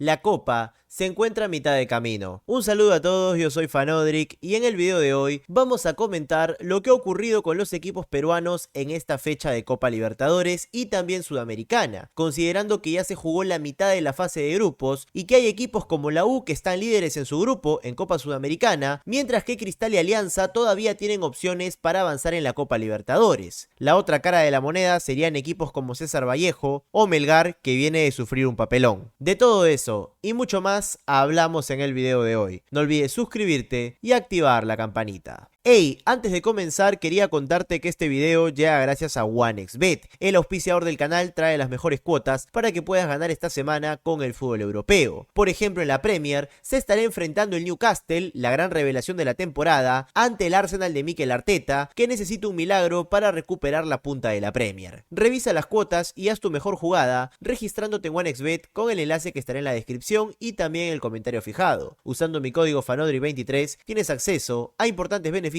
La Copa se encuentra a mitad de camino. Un saludo a todos, yo soy Fanodric y en el video de hoy vamos a comentar lo que ha ocurrido con los equipos peruanos en esta fecha de Copa Libertadores y también Sudamericana, considerando que ya se jugó la mitad de la fase de grupos y que hay equipos como la U que están líderes en su grupo en Copa Sudamericana, mientras que Cristal y Alianza todavía tienen opciones para avanzar en la Copa Libertadores. La otra cara de la moneda serían equipos como César Vallejo o Melgar, que viene de sufrir un papelón. De todo eso y mucho más hablamos en el video de hoy. No olvides suscribirte y activar la campanita. Hey, antes de comenzar quería contarte que este video llega gracias a OneXBet. El auspiciador del canal trae las mejores cuotas para que puedas ganar esta semana con el fútbol europeo. Por ejemplo, en la Premier se estará enfrentando el Newcastle, la gran revelación de la temporada, ante el Arsenal de Mikel Arteta, que necesita un milagro para recuperar la punta de la Premier. Revisa las cuotas y haz tu mejor jugada registrándote en OneXBet con el enlace que estará en la descripción y también en el comentario fijado. Usando mi código FANODRI23 tienes acceso a importantes beneficios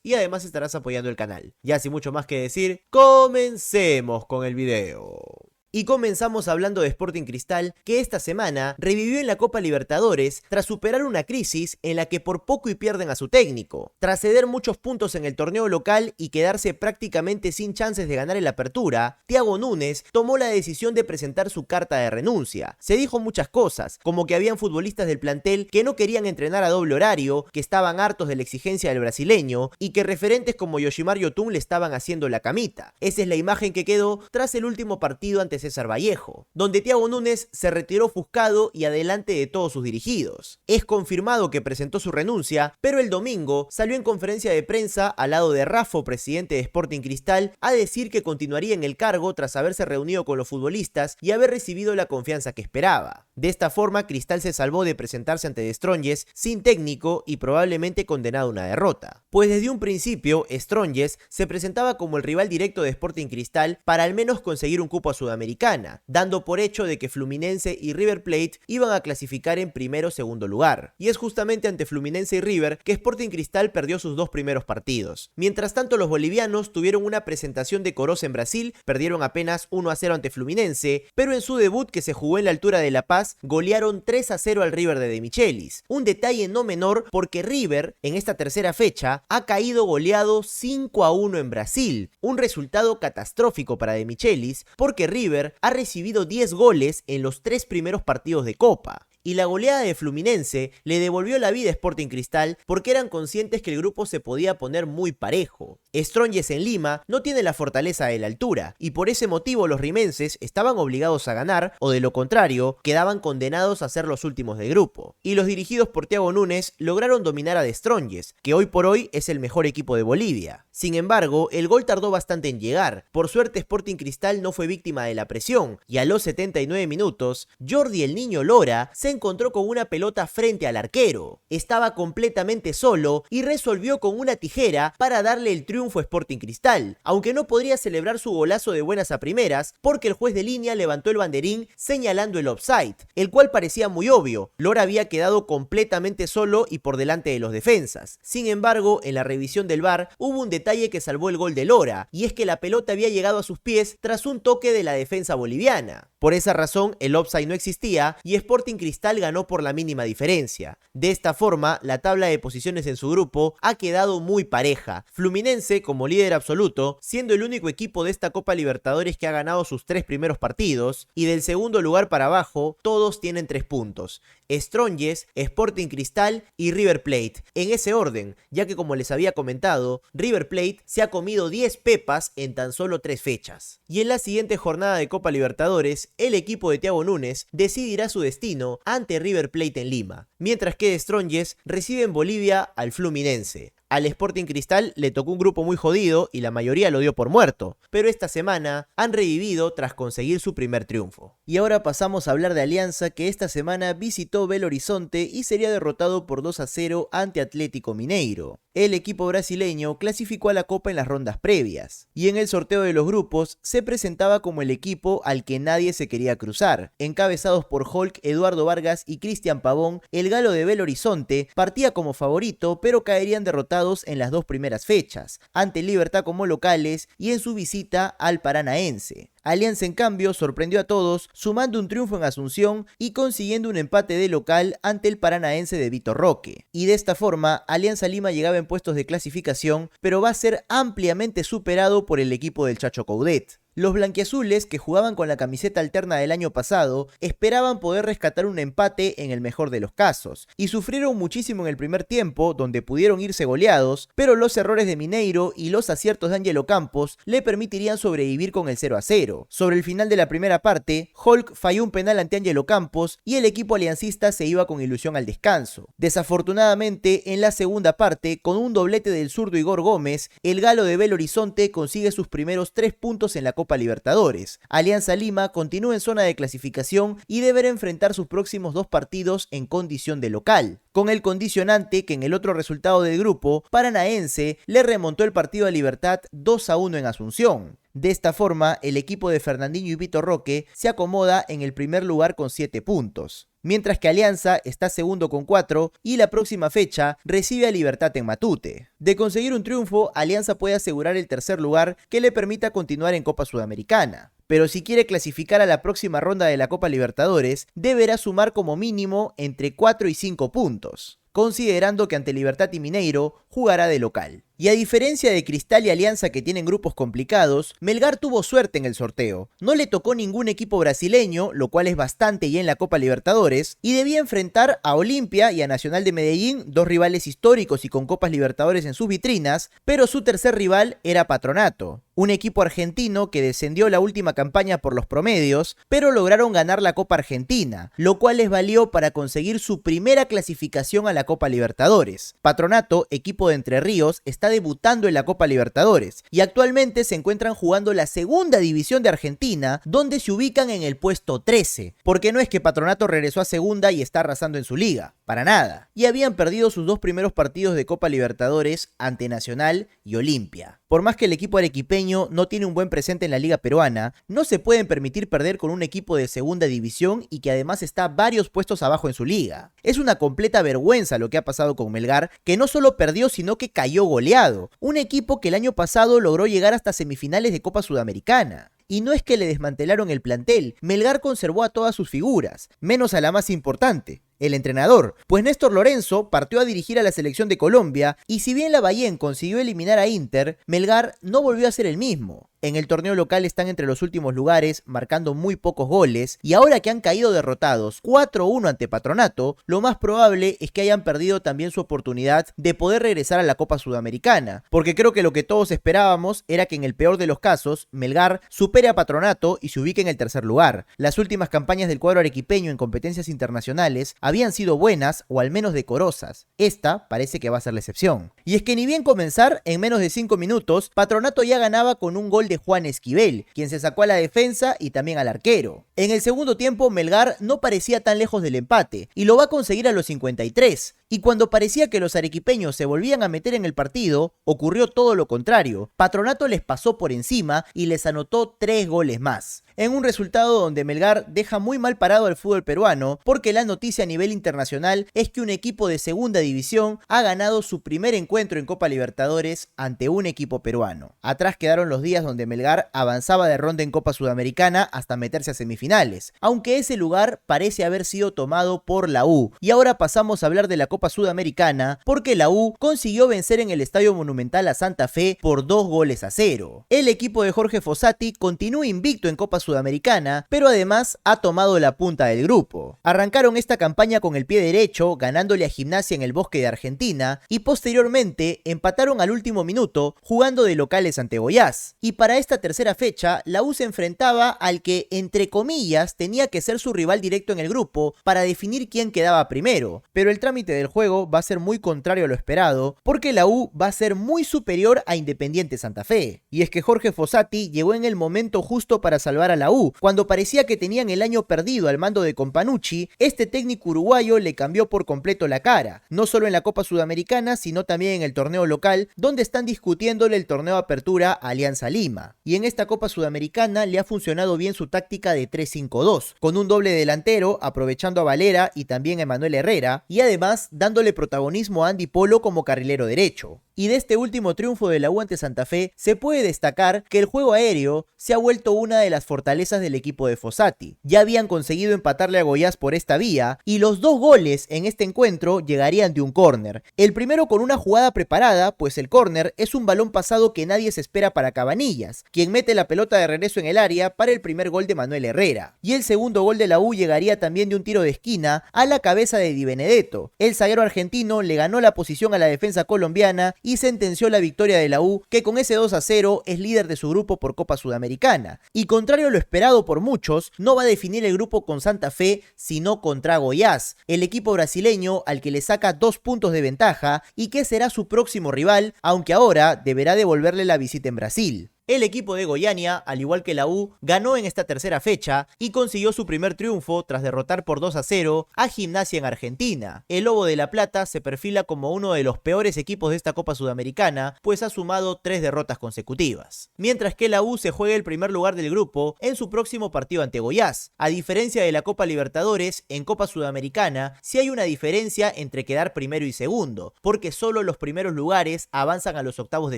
y además estarás apoyando el canal. Ya sin mucho más que decir, comencemos con el video. Y comenzamos hablando de Sporting Cristal, que esta semana revivió en la Copa Libertadores tras superar una crisis en la que por poco y pierden a su técnico. Tras ceder muchos puntos en el torneo local y quedarse prácticamente sin chances de ganar el Apertura, Thiago Núñez tomó la decisión de presentar su carta de renuncia. Se dijo muchas cosas, como que habían futbolistas del plantel que no querían entrenar a doble horario, que estaban hartos de la exigencia del brasileño y que referentes como Yoshimar Yotun le estaban haciendo la camita. Esa es la imagen que quedó tras el último partido ante César Vallejo, donde Thiago Núñez se retiró ofuscado y adelante de todos sus dirigidos. Es confirmado que presentó su renuncia, pero el domingo salió en conferencia de prensa al lado de Raffo, presidente de Sporting Cristal, a decir que continuaría en el cargo tras haberse reunido con los futbolistas y haber recibido la confianza que esperaba. De esta forma, Cristal se salvó de presentarse ante De Strongest sin técnico y probablemente condenado a una derrota. Pues desde un principio, Strongest se presentaba como el rival directo de Sporting Cristal para al menos conseguir un cupo a Sudamericana, dando por hecho de que Fluminense y River Plate iban a clasificar en primero o segundo lugar. Y es justamente ante Fluminense y River que Sporting Cristal perdió sus dos primeros partidos. Mientras tanto, los bolivianos tuvieron una presentación decorosa en Brasil, perdieron apenas 1-0 ante Fluminense, pero en su debut, que se jugó en la altura de La Paz, golearon 3-0 al River de Michelis. Un detalle no menor porque River, en esta tercera fecha, ha caído goleado 5-1 en Brasil, un resultado catastrófico para De Michelis porque River ha recibido 10 goles en los 3 primeros partidos de Copa. Y la goleada de Fluminense le devolvió la vida a Sporting Cristal porque eran conscientes que el grupo se podía poner muy parejo. Strongest en Lima no tiene la fortaleza de la altura y por ese motivo los rimenses estaban obligados a ganar o de lo contrario quedaban condenados a ser los últimos del grupo. Y los dirigidos por Thiago Núñez lograron dominar a The Strongest, que hoy por hoy es el mejor equipo de Bolivia. Sin embargo, el gol tardó bastante en llegar. Por suerte Sporting Cristal no fue víctima de la presión y a los 79 minutos, Jordi el Niño Lora se encontró con una pelota frente al arquero. Estaba completamente solo y resolvió con una tijera para darle el triunfo a Sporting Cristal, aunque no podría celebrar su golazo de buenas a primeras porque el juez de línea levantó el banderín señalando el offside, el cual parecía muy obvio. Lora había quedado completamente solo y por delante de los defensas. Sin embargo, en la revisión del VAR hubo un detalle que salvó el gol de Lora, y es que la pelota había llegado a sus pies tras un toque de la defensa boliviana. Por esa razón, el offside no existía y Sporting Cristal ganó por la mínima diferencia. De esta forma, la tabla de posiciones en su grupo ha quedado muy pareja. Fluminense como líder absoluto, siendo el único equipo de esta Copa Libertadores que ha ganado sus 3 primeros partidos, y del segundo lugar para abajo, todos tienen 3 puntos. Strongest, Sporting Cristal y River Plate, en ese orden, ya que como les había comentado, River Plate se ha comido 10 pepas en tan solo 3 fechas. Y en la siguiente jornada de Copa Libertadores, el equipo de Thiago Núñez decidirá su destino ante River Plate en Lima, mientras que The Strongest recibe en Bolivia al Fluminense. Al Sporting Cristal le tocó un grupo muy jodido y la mayoría lo dio por muerto, pero esta semana han revivido tras conseguir su primer triunfo. Y ahora pasamos a hablar de Alianza, que esta semana visitó Belo Horizonte y sería derrotado por 2-0 ante Atlético Mineiro. El equipo brasileño clasificó a la Copa en las rondas previas, y en el sorteo de los grupos se presentaba como el equipo al que nadie se quería cruzar. Encabezados por Hulk, Eduardo Vargas y Cristian Pavón, el galo de Belo Horizonte partía como favorito, pero caerían derrotados derrotados en las dos primeras fechas, ante Libertad como locales y en su visita al Paranaense. Alianza en cambio sorprendió a todos sumando un triunfo en Asunción y consiguiendo un empate de local ante el Paranaense de Vitor Roque. Y de esta forma Alianza Lima llegaba en puestos de clasificación, pero va a ser ampliamente superado por el equipo del Chacho Coudet. Los blanquiazules, que jugaban con la camiseta alterna del año pasado, esperaban poder rescatar un empate en el mejor de los casos, y sufrieron muchísimo en el primer tiempo, donde pudieron irse goleados, pero los errores de Mineiro y los aciertos de Ángelo Campos le permitirían sobrevivir con el 0-0. Sobre el final de la primera parte, Hulk falló un penal ante Ángelo Campos y el equipo aliancista se iba con ilusión al descanso. Desafortunadamente, en la segunda parte, con un doblete del zurdo Igor Gómez, el galo de Belo Horizonte consigue sus primeros 3 puntos en la Copa Libertadores. Alianza Lima continúa en zona de clasificación y deberá enfrentar sus próximos 2 partidos en condición de local, con el condicionante que en el otro resultado del grupo, Paranaense le remontó el partido a Libertad 2-1 en Asunción. De esta forma, el equipo de Fernandinho y Vitor Roque se acomoda en el primer lugar con 7 puntos, mientras que Alianza está segundo con 4 y la próxima fecha recibe a Libertad en Matute. De conseguir un triunfo, Alianza puede asegurar el tercer lugar que le permita continuar en Copa Sudamericana. Pero si quiere clasificar a la próxima ronda de la Copa Libertadores, deberá sumar como mínimo entre 4 y 5 puntos, considerando que ante Libertad y Mineiro jugará de local. Y a diferencia de Cristal y Alianza, que tienen grupos complicados, Melgar tuvo suerte en el sorteo. No le tocó ningún equipo brasileño, lo cual es bastante ya en la Copa Libertadores, y debía enfrentar a Olimpia y a Nacional de Medellín, dos rivales históricos y con Copas Libertadores en sus vitrinas, pero su tercer rival era Patronato, un equipo argentino que descendió la última campaña por los promedios, pero lograron ganar la Copa Argentina, lo cual les valió para conseguir su primera clasificación a la Copa Libertadores. Patronato, equipo de Entre Ríos, está debutando en la Copa Libertadores y actualmente se encuentran jugando la segunda división de Argentina, donde se ubican en el puesto 13, porque no es que Patronato regresó a segunda y está arrasando en su liga, para nada, y habían perdido sus 2 primeros partidos de Copa Libertadores ante Nacional y Olimpia. Por más que el equipo arequipeño no tiene un buen presente en la liga peruana, no se pueden permitir perder con un equipo de segunda división y que además está varios puestos abajo en su liga. Es una completa vergüenza lo que ha pasado con Melgar, que no solo perdió sino que cayó goleado, un equipo que el año pasado logró llegar hasta semifinales de Copa Sudamericana. Y no es que le desmantelaron el plantel, Melgar conservó a todas sus figuras, menos a la más importante, el entrenador, pues Néstor Lorenzo partió a dirigir a la selección de Colombia y si bien Lavallén consiguió eliminar a Inter, Melgar no volvió a ser el mismo. En el torneo local están entre los últimos lugares, marcando muy pocos goles, y ahora que han caído derrotados 4-1 ante Patronato, lo más probable es que hayan perdido también su oportunidad de poder regresar a la Copa Sudamericana, porque creo que lo que todos esperábamos era que en el peor de los casos, Melgar supere a Patronato y se ubique en el tercer lugar. Las últimas campañas del cuadro arequipeño en competencias internacionales habían sido buenas o al menos decorosas. Esta parece que va a ser la excepción. Y es que ni bien comenzar, en menos de 5 minutos, Patronato ya ganaba con un gol de Juan Esquivel, quien se sacó a la defensa y también al arquero. En el segundo tiempo, Melgar no parecía tan lejos del empate, y lo va a conseguir a los 53. Y cuando parecía que los arequipeños se volvían a meter en el partido, ocurrió todo lo contrario. Patronato les pasó por encima y les anotó 3 goles más, en un resultado donde Melgar deja muy mal parado al fútbol peruano, porque la noticia a nivel internacional es que un equipo de segunda división ha ganado su primer encuentro en Copa Libertadores ante un equipo peruano. Atrás quedaron los días donde Melgar avanzaba de ronda en Copa Sudamericana hasta meterse a semifinales, aunque ese lugar parece haber sido tomado por la U. Y ahora pasamos a hablar de la Copa Sudamericana, porque la U consiguió vencer en el Estadio Monumental a Santa Fe por 2-0. El equipo de Jorge Fossati continúa invicto en Copa Sudamericana, pero además ha tomado la punta del grupo. Arrancaron esta campaña con el pie derecho, ganándole a Gimnasia en el Bosque de Argentina, y posteriormente empataron al último minuto jugando de locales ante Goiás. Y para esta tercera fecha, la U se enfrentaba al que, entre comillas, tenía que ser su rival directo en el grupo para definir quién quedaba primero, pero el trámite del juego va a ser muy contrario a lo esperado, porque la U va a ser muy superior a Independiente Santa Fe. Y es que Jorge Fossati llegó en el momento justo para salvar a la U. Cuando parecía que tenían el año perdido al mando de Companucci, este técnico uruguayo le cambió por completo la cara, no solo en la Copa Sudamericana, sino también en el torneo local, donde están discutiéndole el torneo Apertura a Alianza Lima. Y en esta Copa Sudamericana le ha funcionado bien su táctica de 3-5-2, con un doble delantero, aprovechando a Valera y también a Emanuel Herrera, y además dándole protagonismo a Andy Polo como carrilero derecho. Y de este último triunfo de la U ante Santa Fe, se puede destacar que el juego aéreo se ha vuelto una de las fortalezas del equipo de Fossati. Ya habían conseguido empatarle a Goiás por esta vía, y los 2 goles en este encuentro llegarían de un córner. El primero con una jugada preparada, pues el córner es un balón pasado que nadie se espera para Cabanillas, quien mete la pelota de regreso en el área para el primer gol de Manuel Herrera. Y el segundo gol de la U llegaría también de un tiro de esquina a la cabeza de Di Benedetto. El zaguero argentino le ganó la posición a la defensa colombiana y sentenció la victoria de la U, que con ese 2-0 es líder de su grupo por Copa Sudamericana. Y contrario a lo esperado por muchos, no va a definir el grupo con Santa Fe, sino contra Goiás, el equipo brasileño al que le saca 2 puntos de ventaja y que será su próximo rival, aunque ahora deberá devolverle la visita en Brasil. El equipo de Goiânia, al igual que la U, ganó en esta tercera fecha y consiguió su primer triunfo tras derrotar por 2-0 a Gimnasia en Argentina. El Lobo de La Plata se perfila como uno de los peores equipos de esta Copa Sudamericana, pues ha sumado 3 derrotas consecutivas. Mientras que la U se juega el primer lugar del grupo en su próximo partido ante Goiás. A diferencia de la Copa Libertadores, en Copa Sudamericana sí hay una diferencia entre quedar primero y segundo, porque solo los primeros lugares avanzan a los octavos de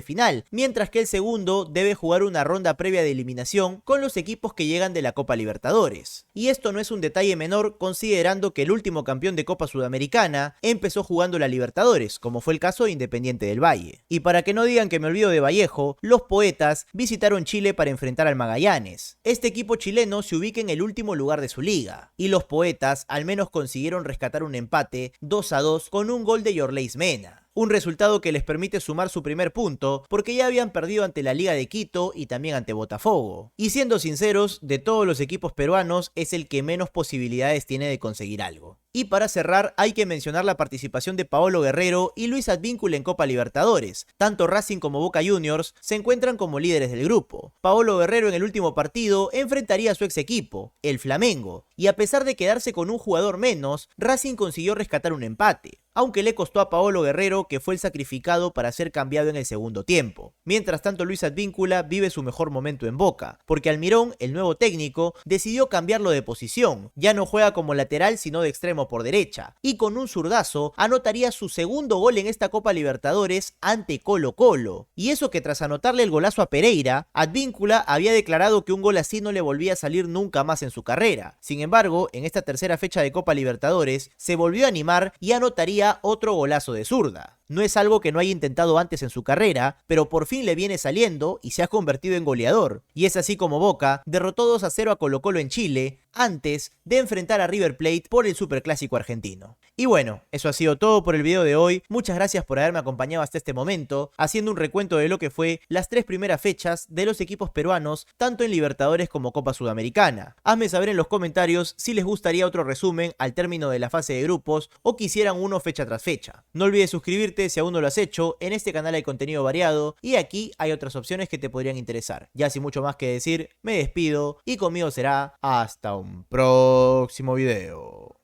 final, mientras que el segundo debe jugar una ronda previa de eliminación con los equipos que llegan de la Copa Libertadores. Y esto no es un detalle menor considerando que el último campeón de Copa Sudamericana empezó jugando la Libertadores, como fue el caso de Independiente del Valle. Y para que no digan que me olvido de Vallejo, los Poetas visitaron Chile para enfrentar al Magallanes. Este equipo chileno se ubica en el último lugar de su liga, y los Poetas al menos consiguieron rescatar un empate 2-2 con un gol de Yorleis Mena. Un resultado que les permite sumar su primer punto, porque ya habían perdido ante la Liga de Quito y también ante Botafogo. Y siendo sinceros, de todos los equipos peruanos es el que menos posibilidades tiene de conseguir algo. Y para cerrar, hay que mencionar la participación de Paolo Guerrero y Luis Advíncula en Copa Libertadores. Tanto Racing como Boca Juniors se encuentran como líderes del grupo. Paolo Guerrero en el último partido enfrentaría a su ex equipo, el Flamengo, y a pesar de quedarse con un jugador menos, Racing consiguió rescatar un empate, aunque le costó a Paolo Guerrero, que fue el sacrificado para ser cambiado en el segundo tiempo. Mientras tanto, Luis Advíncula vive su mejor momento en Boca, porque Almirón, el nuevo técnico, decidió cambiarlo de posición. Ya no juega como lateral sino de extremo por derecha, y con un zurdazo anotaría su segundo gol en esta Copa Libertadores ante Colo-Colo. Y eso que tras anotarle el golazo a Pereira, Advíncula había declarado que un gol así no le volvía a salir nunca más en su carrera. Sin embargo, en esta tercera fecha de Copa Libertadores, se volvió a animar y anotaría otro golazo de zurda. No es algo que no haya intentado antes en su carrera, pero por fin le viene saliendo y se ha convertido en goleador. Y es así como Boca derrotó 2-0 a Colo-Colo en Chile, antes de enfrentar a River Plate por el Superclásico argentino. Y bueno, eso ha sido todo por el video de hoy. Muchas gracias por haberme acompañado hasta este momento, haciendo un recuento de lo que fue las 3 primeras fechas de los equipos peruanos, tanto en Libertadores como Copa Sudamericana. Hazme saber en los comentarios si les gustaría otro resumen al término de la fase de grupos o quisieran uno fecha tras fecha. No olvides suscribirte si aún no lo has hecho. En este canal hay contenido variado y aquí hay otras opciones que te podrían interesar. Ya sin mucho más que decir, me despido y conmigo será hasta un próximo video.